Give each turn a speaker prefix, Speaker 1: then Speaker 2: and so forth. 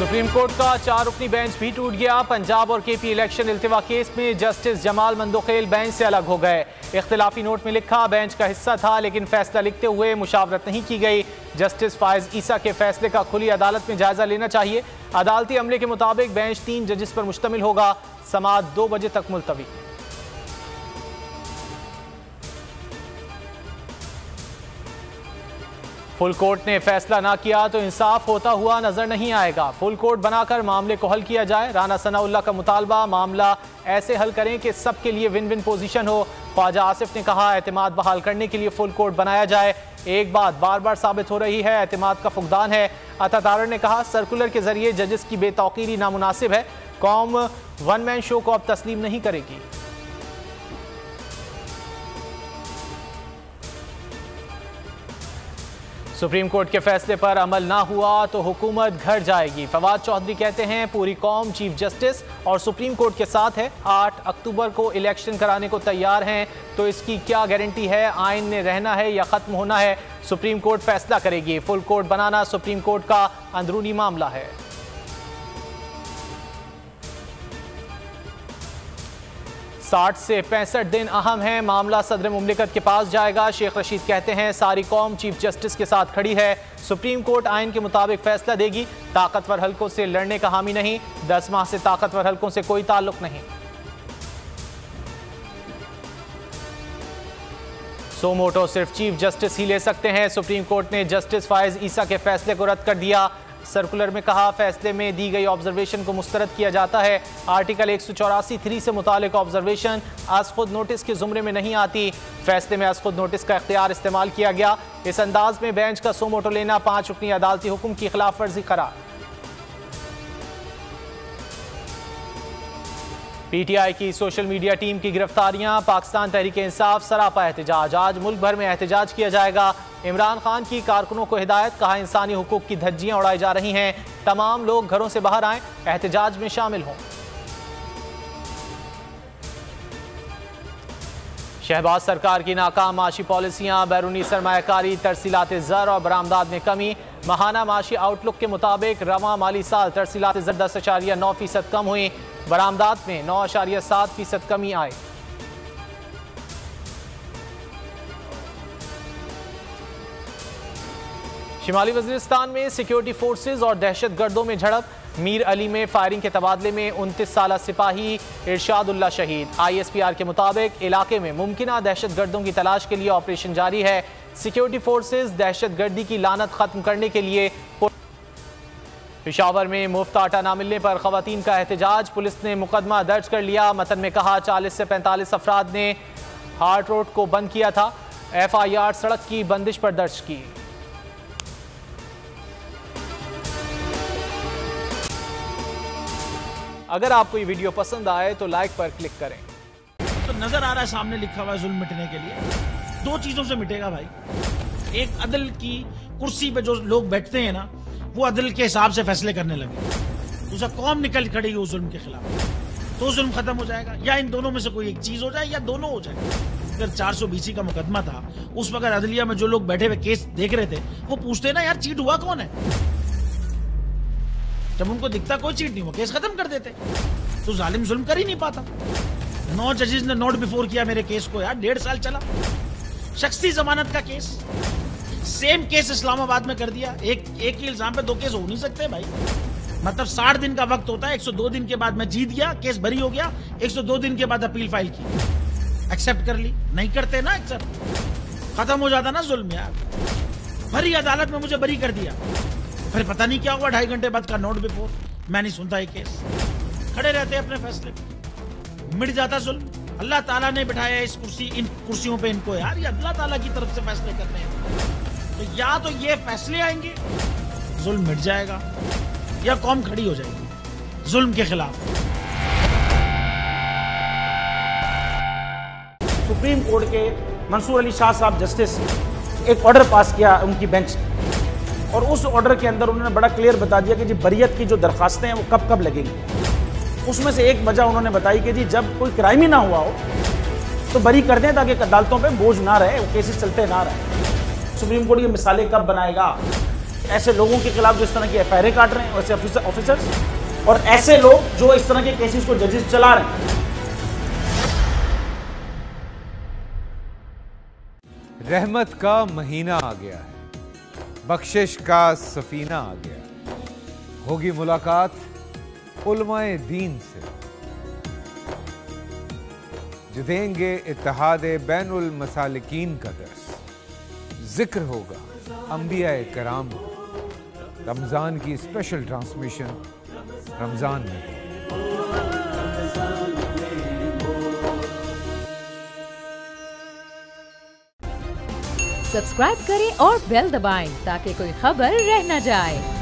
Speaker 1: Supreme court का 4 रुकनी bench भी टूट गया। पंजाब और केपी इलेक्शन इल्तिवा केस में जस्टिस जमाल मंदोखेल बेंच से अलग हो गए। इख्तिलाफी नोट में लिखा बेंच का हिस्सा था, लेकिन फैसला लिखते हुए मुशावरत नहीं की गई। जस्टिस फायज ईसा के फैसले का खुली अदालत में जायजा लेना चाहिए। अदालती अमले के मुताबिक बेंच 3 जजेस पर मुश्तमिल होगा। समाअत 2 बजे तक मुलतवी। फुल कोर्ट ने फैसला ना किया तो इंसाफ होता हुआ नजर नहीं आएगा। फुल कोर्ट बनाकर मामले को हल किया जाए। राना सनाउल्लाह का मुतालबा, मामला ऐसे हल करें कि सबके लिए विन विन पोजीशन हो। ख्वाजा आसिफ ने कहा एतमाद बहाल करने के लिए फुल कोर्ट बनाया जाए। एक बात बार बार साबित हो रही है, एतमाद का फुकदान है। अता तारड़ ने कहा सर्कुलर के जरिए जजेस की बेतौकीरी नामुनासिब है। कौम वन मैन शो को अब तस्लीम नहीं करेगी। सुप्रीम कोर्ट के फैसले पर अमल ना हुआ तो हुकूमत घर जाएगी। फवाद चौधरी कहते हैं पूरी कौम चीफ जस्टिस और सुप्रीम कोर्ट के साथ है। 8 अक्टूबर को इलेक्शन कराने को तैयार हैं, तो इसकी क्या गारंटी है आइन ने रहना है या ख़त्म होना है? सुप्रीम कोर्ट फैसला करेगी। फुल कोर्ट बनाना सुप्रीम कोर्ट का अंदरूनी मामला है। 60 से 65 दिन अहम है। मामला सदर मुमलिकत के पास जाएगा। शेख रशीद कहते हैं सारी कौम चीफ जस्टिस के साथ खड़ी है। सुप्रीम कोर्ट आइन के मुताबिक फैसला देगी। ताकतवर हलकों से लड़ने का हामी नहीं। 10 माह से ताकतवर हलकों से कोई ताल्लुक नहीं। सो मोटो सिर्फ चीफ जस्टिस ही ले सकते हैं। सुप्रीम कोर्ट ने जस्टिस फायज ईसा के फैसले को रद्द कर दिया। सर्कुलर में कहा फैसले में दी गई ऑब्जर्वेशन को मुस्तरद किया जाता है। आर्टिकल 184(3) से मुतालिक ऑब्जर्वेशन आज खुद नोटिस के जुमरे में नहीं आती। फैसले में आज खुद नोटिस का इख्तियार इस्तेमाल किया गया। इस अंदाज में बेंच का सो मोटो लेना 5 रुकनी अदालती हुक्म की खिलाफ वर्जी करार। पीटीआई की सोशल मीडिया टीम की गिरफ्तारियां। पाकिस्तान तहरीक इंसाफ सरापा एहतजाज। आज मुल्क भर में एहतजाज किया जाएगा। इमरान खान की कारकुनों को हिदायत, कहा इंसानी हुकूक की धज्जियां उड़ाई जा रही हैं। तमाम लोग घरों से बाहर आएं, एहतजाज में शामिल हों। शहबाज सरकार की नाकाम माशी पॉलिसियां, बैरूनी सरमायाकारी, तरसीलात ज़र और बरामदात में कमी। माहाना माशी आउटलुक के मुताबिक रवां माली साल तरसीलात ज़र 10.9% कम हुई। बरामदात में 9.7% कमी आई। शिमाली वज़ीरिस्तान में सिक्योरिटी फोर्सेज और दहशतगर्दों में झड़प। मीर अली में फायरिंग के तबादले में 29 साला सिपाही इरशादुल्लाह शहीद। ISPR के मुताबिक इलाके में मुमकिना दहशतगर्दों की तलाश के लिए ऑपरेशन जारी है। सिक्योरिटी फोर्सेज दहशतगर्दी की लानत खत्म करने के लिए। पेशावर में मुफ्त आटा ना मिलने पर खवातीन का एहतजाज। पुलिस ने मुकदमा दर्ज कर लिया। मतन में कहा 40 से 45 अफराद ने हार्ट रोड को बंद किया था। FIR सड़क की बंदिश पर दर्ज की। अगर आपको ये वीडियो पसंद आए तो लाइक पर क्लिक करें।
Speaker 2: तो नजर आ रहा है सामने लिखा हुआ है जुल्म मिटने के लिए 2 चीजों से मिटेगा भाई। एक अदल की कुर्सी पे जो लोग बैठते हैं ना, वो अदल के हिसाब से फैसले करने लगे। दूसरा कौम निकल खड़ी उस जुल्म के खिलाफ, तो जुल्म खत्म हो जाएगा। या इन दोनों में से कोई एक चीज हो जाए या दोनों हो जाए। अगर 420 का मुकदमा था, उस वक्त अदलिया में जो लोग बैठे हुए केस देख रहे थे, वो पूछते ना यार चीट हुआ कौन है। जब उनको दिखता कोई चीट नहीं, वो केस खत्म कर देते। तो जालिम जुल्म कर ही नहीं पाता। 9 जजेस ने नोट बिफोर किया मेरे केस को यार, 1.5 साल चला। शख्सी जमानत का केस, सेम केस इस्लामाबाद में कर दिया। एक ही इल्जाम पे 2 केस हो नहीं सकते भाई। मतलब 60 दिन का वक्त होता है। 102 दिन के बाद मैं जीत गया, केस बरी हो गया। 102 दिन के बाद अपील फाइल की, एक्सेप्ट कर ली। नहीं करते ना एक्सेप्ट, खत्म हो जाता ना जुल्म यार। भरी अदालत में मुझे बरी कर दिया, फिर पता नहीं क्या हुआ 2.5 घंटे बाद का नोट बिफोर। मैं नहीं सुनता ये केस, खड़े रहते अपने फैसले पे, मिट जाता जुल्म। अल्लाह ताला ने बिठाया इन कुर्सियों पे इनको यार, ये अल्लाह ताला की तरफ से फैसले करने हैं। तो या तो ये फैसले आएंगे, जुल्म मिट जाएगा, या कौम खड़ी हो जाएगी जुल्म के खिलाफ।
Speaker 3: सुप्रीम कोर्ट के मंसूर अली शाह साहब जस्टिस एक ऑर्डर पास किया उनकी बेंच, और उस ऑर्डर के अंदर उन्होंने बड़ा क्लियर बता दिया कि जी बरियत की जो दरखास्तें हैं वो कब कब लगेंगी। उसमें से एक वजह उन्होंने बताई कि जी जब कोई क्राइम ही ना हुआ हो तो बरी कर दें, ताकि अदालतों पे बोझ ना रहे, वो केसेस चलते ना रहे। सुप्रीम कोर्ट ये मिसालें कब बनाएगा ऐसे लोगों के खिलाफ जो इस तरह की FIR काट रहे हैं, वैसे ऑफिसर्स, और ऐसे लोग जो इस तरह के केसेस को जजेस चला रहे हैं।
Speaker 4: रहमत का महीना आ गया है, बख्शिश का सफीना आ गया, होगी मुलाकात उलमाए दीन से, जो देंगे इत्तेहादे बैनुल मसालिकीन का दर्स, जिक्र होगा अंबियाए कराम का। रमजान की स्पेशल ट्रांसमिशन रमजान में।
Speaker 5: सब्सक्राइब करें और बेल दबाएं ताकि कोई खबर रह न जाए।